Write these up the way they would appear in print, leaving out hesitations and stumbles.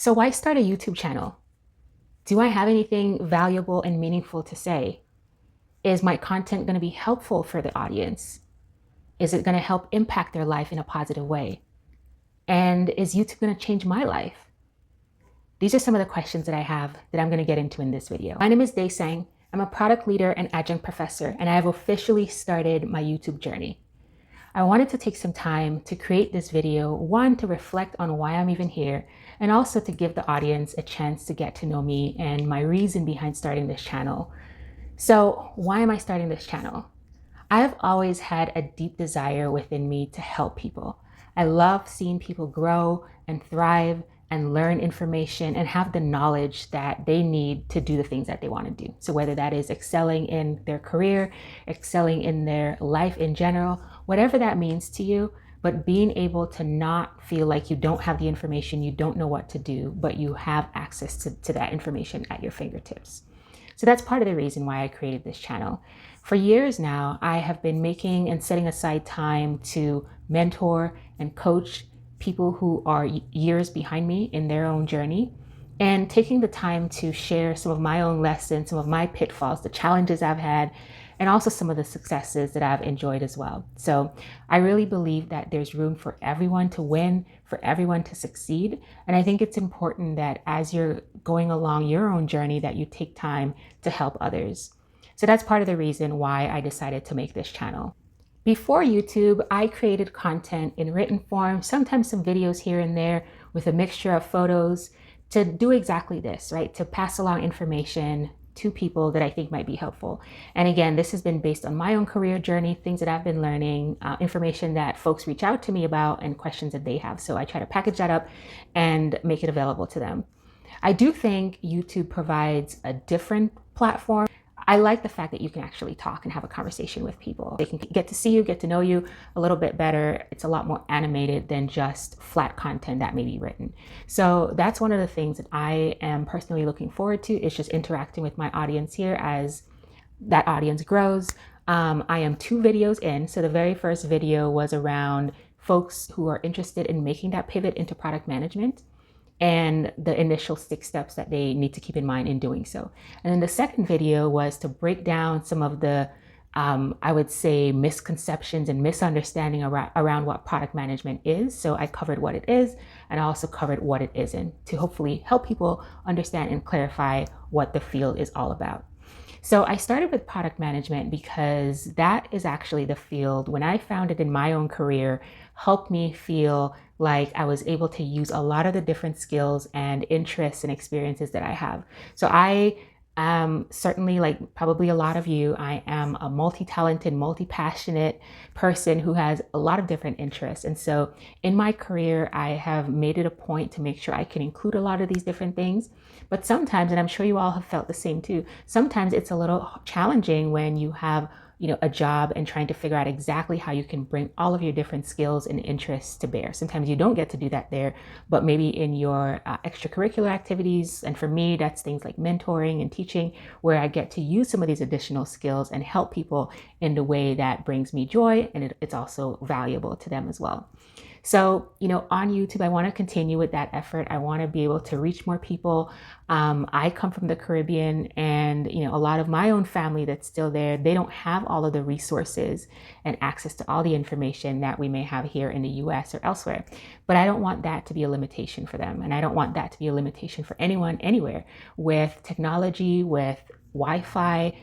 So why start a YouTube channel? Do I have anything valuable and meaningful to say? Is my content going to be helpful for the audience? Is it going to help impact their life in a positive way? And is YouTube going to change my life? These are some of the questions that I have that I'm going to get into in this video. My name is Dae Sang. I'm a product leader and adjunct professor, and I have officially started my YouTube journey. I wanted to take some time to create this video, one, to reflect on why I'm even here, and also to give the audience a chance to get to know me and my reason behind starting this channel. So why am I starting this channel? I've always had a deep desire within me to help people. I love seeing people grow and thrive and learn information and have the knowledge that they need to do the things that they want to do. So whether that is excelling in their career, excelling in their life in general, whatever that means to you, but being able to not feel like you don't have the information, you don't know what to do, but you have access to that information at your fingertips. So that's part of the reason why I created this channel. For years now, I have been making and setting aside time to mentor and coach people who are years behind me in their own journey, and taking the time to share some of my own lessons, some of my pitfalls, the challenges I've had, and also some of the successes that I've enjoyed as well. So I really believe that there's room for everyone to win, for everyone to succeed. And I think it's important that as you're going along your own journey, that you take time to help others. So that's part of the reason why I decided to make this channel. Before YouTube, I created content in written form, sometimes some videos here and there with a mixture of photos, to do exactly this, right? To pass along information to people that I think might be helpful. And again, this has been based on my own career journey, things that I've been learning, information that folks reach out to me about, and questions that they have. So I try to package that up and make it available to them. I do think YouTube provides a different platform. I like the fact that you can actually talk and have a conversation with people. They can get to see you, get to know you a little bit better. It's a lot more animated than just flat content that may be written. So that's one of the things that I am personally looking forward to, is just interacting with my audience here as that audience grows. I am 2 videos in. So the very first video was around folks who are interested in making that pivot into product management, and the initial 6 steps that they need to keep in mind in doing so. And then the second video was to break down some of the, I would say, misconceptions and misunderstanding around what product management is. So I covered what it is, and I also covered what it isn't, to hopefully help people understand and clarify what the field is all about. So I started with product management because that is actually the field, when I found it in my own career, helped me feel like I was able to use a lot of the different skills and interests and experiences that I have. So I am certainly, like probably a lot of you, I am a multi-talented, multi-passionate person who has a lot of different interests. And so in my career, I have made it a point to make sure I can include a lot of these different things. But sometimes, and I'm sure you all have felt the same too, sometimes it's a little challenging when you have a job and trying to figure out exactly how you can bring all of your different skills and interests to bear. Sometimes you don't get to do that there, but maybe in your extracurricular activities. And for me, that's things like mentoring and teaching, where I get to use some of these additional skills and help people in the way that brings me joy, and it's also valuable to them as well. So, on YouTube, I want to continue with that effort. I want to be able to reach more people. I come from the Caribbean, and, a lot of my own family that's still there, they don't have all of the resources and access to all the information that we may have here in the US or elsewhere. But I don't want that to be a limitation for them. And I don't want that to be a limitation for anyone, anywhere. With technology, with Wi-Fi,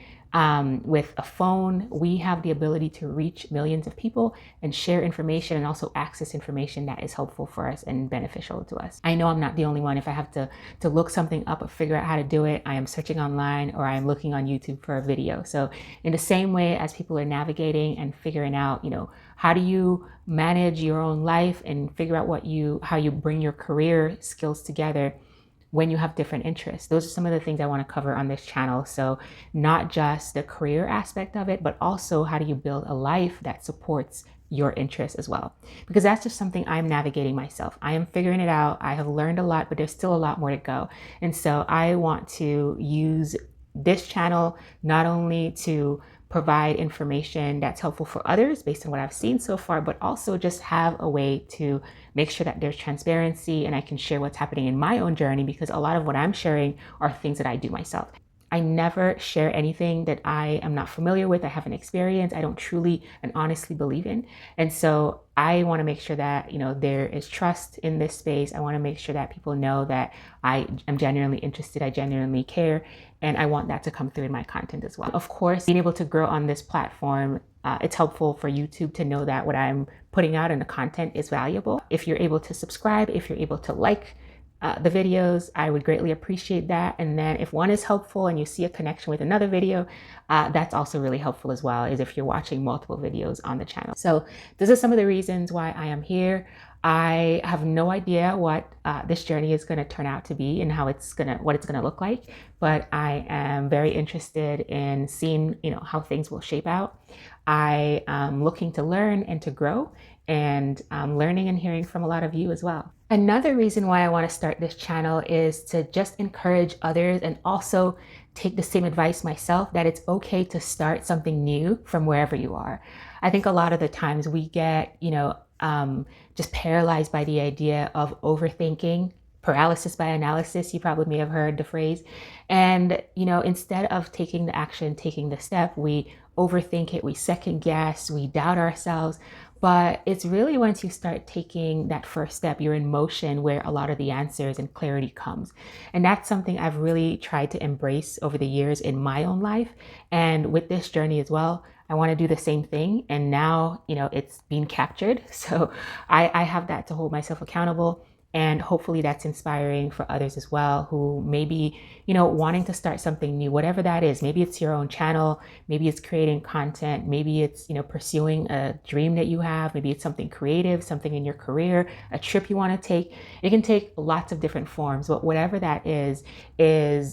with a phone, we have the ability to reach millions of people and share information, and also access information that is helpful for us and beneficial to us. I know I'm not the only one. If I have to look something up or figure out how to do it, I am searching online, or I am looking on YouTube for a video. So in the same way as people are navigating and figuring out, how do you manage your own life and figure out how you bring your career skills together when you have different interests. Those are some of the things I want to cover on this channel. So not just the career aspect of it, but also how do you build a life that supports your interests as well. Because that's just something I'm navigating myself. I am figuring it out. I have learned a lot, but there's still a lot more to go. And so I want to use this channel not only to provide information that's helpful for others based on what I've seen so far, but also just have a way to make sure that there's transparency and I can share what's happening in my own journey, because a lot of what I'm sharing are things that I do myself. I never share anything that I am not familiar with, I haven't experienced, I don't truly and honestly believe in. And so I want to make sure that, there is trust in this space. I want to make sure that people know that I am genuinely interested, I genuinely care, and I want that to come through in my content as well. Of course, being able to grow on this platform, it's helpful for YouTube to know that what I'm putting out in the content is valuable. If you're able to subscribe, if you're able to like the videos, I would greatly appreciate that. And then if one is helpful and you see a connection with another video, that's also really helpful as well, is if you're watching multiple videos on the channel. So these are some of the reasons why I am here. I have no idea what this journey is going to turn out to be and what it's going to look like, but I am very interested in seeing, how things will shape out. I am looking to learn and to grow, and learning and hearing from a lot of you as well. Another reason why I want to start this channel is to just encourage others and also take the same advice myself, that it's okay to start something new from wherever you are. I think a lot of the times we get, just paralyzed by the idea of overthinking. Paralysis by analysis, you probably may have heard the phrase. And, instead of taking the action, taking the step, we overthink it, we second guess, we doubt ourselves. But it's really once you start taking that first step, you're in motion, where a lot of the answers and clarity comes. And that's something I've really tried to embrace over the years in my own life. And with this journey as well, I want to do the same thing. And now, it's being captured. So I have that to hold myself accountable. And hopefully that's inspiring for others as well, who may be, wanting to start something new, whatever that is. Maybe it's your own channel, maybe it's creating content, maybe it's, pursuing a dream that you have, maybe it's something creative, something in your career, a trip you want to take. It can take lots of different forms, but whatever that is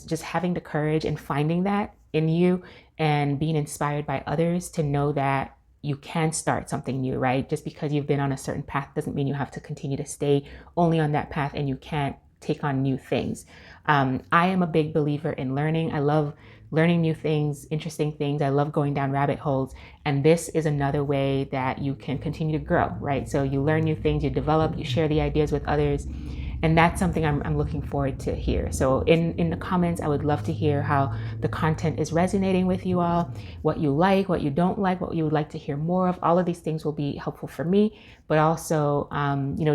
just having the courage and finding that in you and being inspired by others to know that you can start something new, right? Just because you've been on a certain path doesn't mean you have to continue to stay only on that path and you can't take on new things. I am a big believer in learning. I love learning new things, interesting things. I love going down rabbit holes. And this is another way that you can continue to grow, right? So you learn new things, you develop, you share the ideas with others. And that's something I'm looking forward to hear. So in the comments, I would love to hear how the content is resonating with you all, what you like, what you don't like, what you would like to hear more of. All of these things will be helpful for me, but also,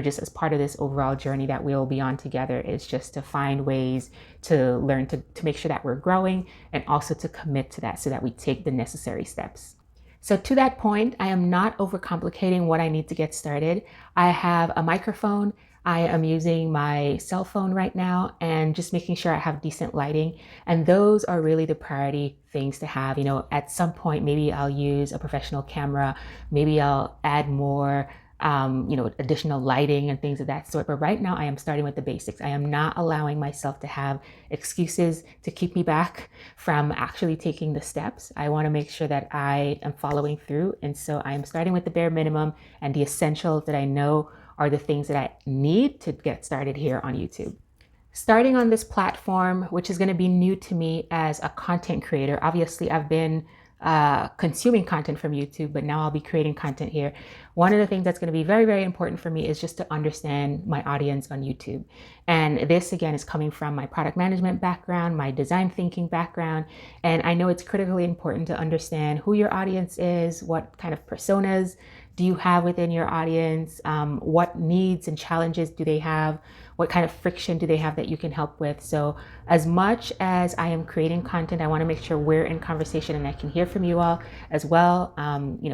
just as part of this overall journey that we'll be on together, is just to find ways to learn to make sure that we're growing, and also to commit to that so that we take the necessary steps. So to that point, I am not overcomplicating what I need to get started. I have a microphone. I am using my cell phone right now, and just making sure I have decent lighting. And those are really the priority things to have. At some point, maybe I'll use a professional camera. Maybe I'll add more, additional lighting and things of that sort. But right now I am starting with the basics. I am not allowing myself to have excuses to keep me back from actually taking the steps. I want to make sure that I am following through. And so I am starting with the bare minimum and the essentials that I know are the things that I need to get started here on YouTube. Starting on this platform, which is going to be new to me as a content creator. Obviously, I've been consuming content from YouTube, but now I'll be creating content here. One of the things that's going to be very, very important for me is just to understand my audience on YouTube. And this, again, is coming from my product management background, my design thinking background. And I know it's critically important to understand who your audience is, what kind of personas do you have within your audience, what needs and challenges do they have, what kind of friction do they have that you can help with. So as much as I am creating content, I want to make sure we're in conversation and I can hear from you all as well,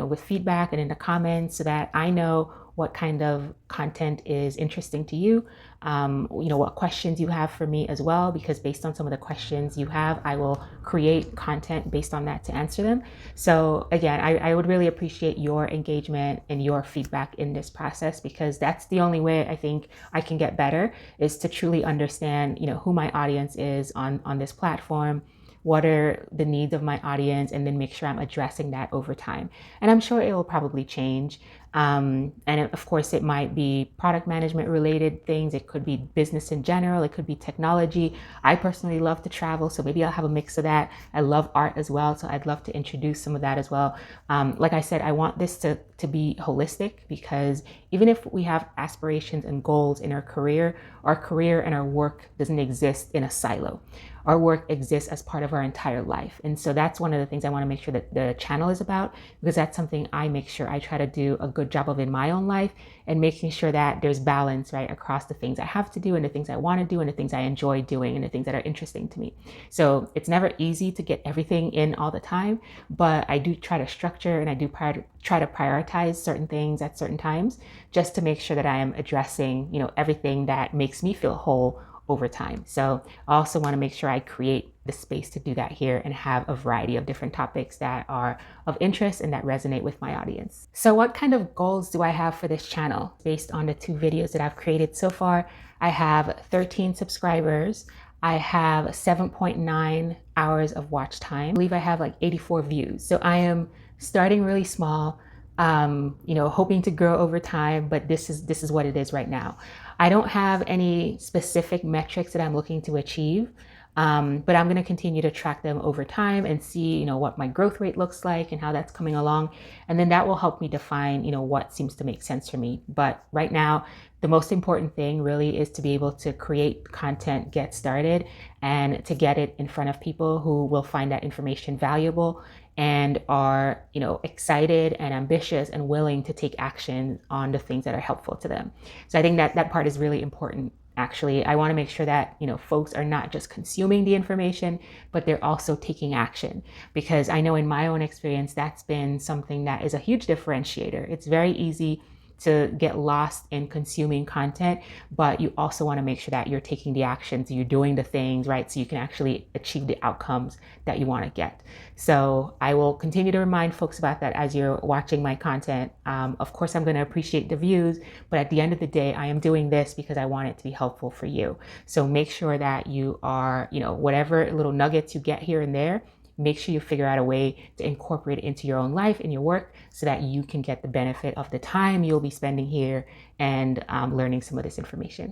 with feedback and in the comments, so that I know what kind of content is interesting to you, what questions you have for me as well, because based on some of the questions you have, I will create content based on that to answer them. So again, I would really appreciate your engagement and your feedback in this process, because that's the only way I think I can get better, is to truly understand, who my audience is on this platform, what are the needs of my audience, and then make sure I'm addressing that over time. And I'm sure it will probably change. And of course, it might be product management related things. It could be business in general. It could be technology. I personally love to travel, so maybe I'll have a mix of that. I love art as well, so I'd love to introduce some of that as well. Like I said, I want this to be holistic, because even if we have aspirations and goals in our career and our work doesn't exist in a silo. Our work exists as part of our entire life. And so that's one of the things I want to make sure that the channel is about, because that's something I make sure I try to do a good job of in my own life, and making sure that there's balance, right, across the things I have to do and the things I want to do and the things I enjoy doing and the things that are interesting to me. So it's never easy to get everything in all the time, but I do try to structure, and I do try to prioritize certain things at certain times, just to make sure that I am addressing, everything that makes me feel whole over time. So I also want to make sure I create the space to do that here and have a variety of different topics that are of interest and that resonate with my audience. So what kind of goals do I have for this channel? Based on the 2 videos that I've created so far, I have 13 subscribers. I have 7.9 hours of watch time. I believe I have like 84 views. So I am starting really small, hoping to grow over time, but this is what it is right now. I don't have any specific metrics that I'm looking to achieve, but I'm going to continue to track them over time and see, what my growth rate looks like and how that's coming along. And then that will help me define, what seems to make sense for me. But right now, the most important thing really is to be able to create content, get started, and to get it in front of people who will find that information valuable and are, excited and ambitious and willing to take action on the things that are helpful to them. So I think that part is really important. Actually, I want to make sure that, folks are not just consuming the information, but they're also taking action, because I know in my own experience, that's been something that is a huge differentiator. It's very easy to get lost in consuming content, but you also want to make sure that you're taking the actions, you're doing the things, right? So you can actually achieve the outcomes that you want to get. So I will continue to remind folks about that as you're watching my content. Of course, I'm going to appreciate the views, but at the end of the day, I am doing this because I want it to be helpful for you. So make sure that you are, whatever little nuggets you get here and there, make sure you figure out a way to incorporate it into your own life and your work, so that you can get the benefit of the time you'll be spending here and learning some of this information.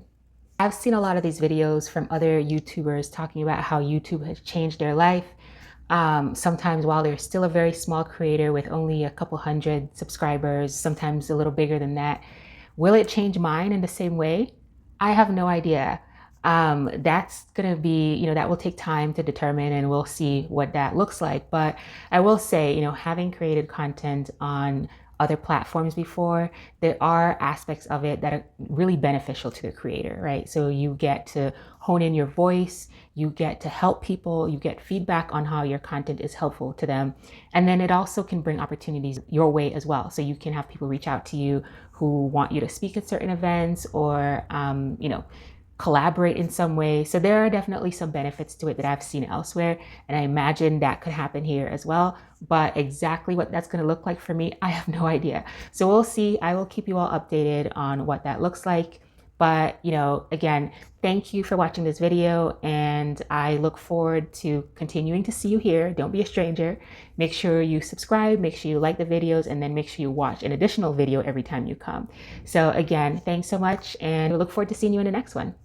I've seen a lot of these videos from other YouTubers talking about how YouTube has changed their life. Sometimes while they're still a very small creator with only a couple hundred subscribers, sometimes a little bigger than that. Will it change mine in the same way? I have no idea. That's going to be, that will take time to determine, and we'll see what that looks like. But I will say, having created content on other platforms before, there are aspects of it that are really beneficial to the creator, right? So you get to hone in your voice, you get to help people, you get feedback on how your content is helpful to them. And then it also can bring opportunities your way as well. So you can have people reach out to you who want you to speak at certain events, or, collaborate in some way. So there are definitely some benefits to it that I've seen elsewhere, and I imagine that could happen here as well. But exactly what that's going to look like for me, I have no idea. So we'll see. I will keep you all updated on what that looks like. But, again, thank you for watching this video, and I look forward to continuing to see you here. Don't be a stranger. Make sure you subscribe, make sure you like the videos, and then make sure you watch an additional video every time you come. So again, thanks so much, and we look forward to seeing you in the next one.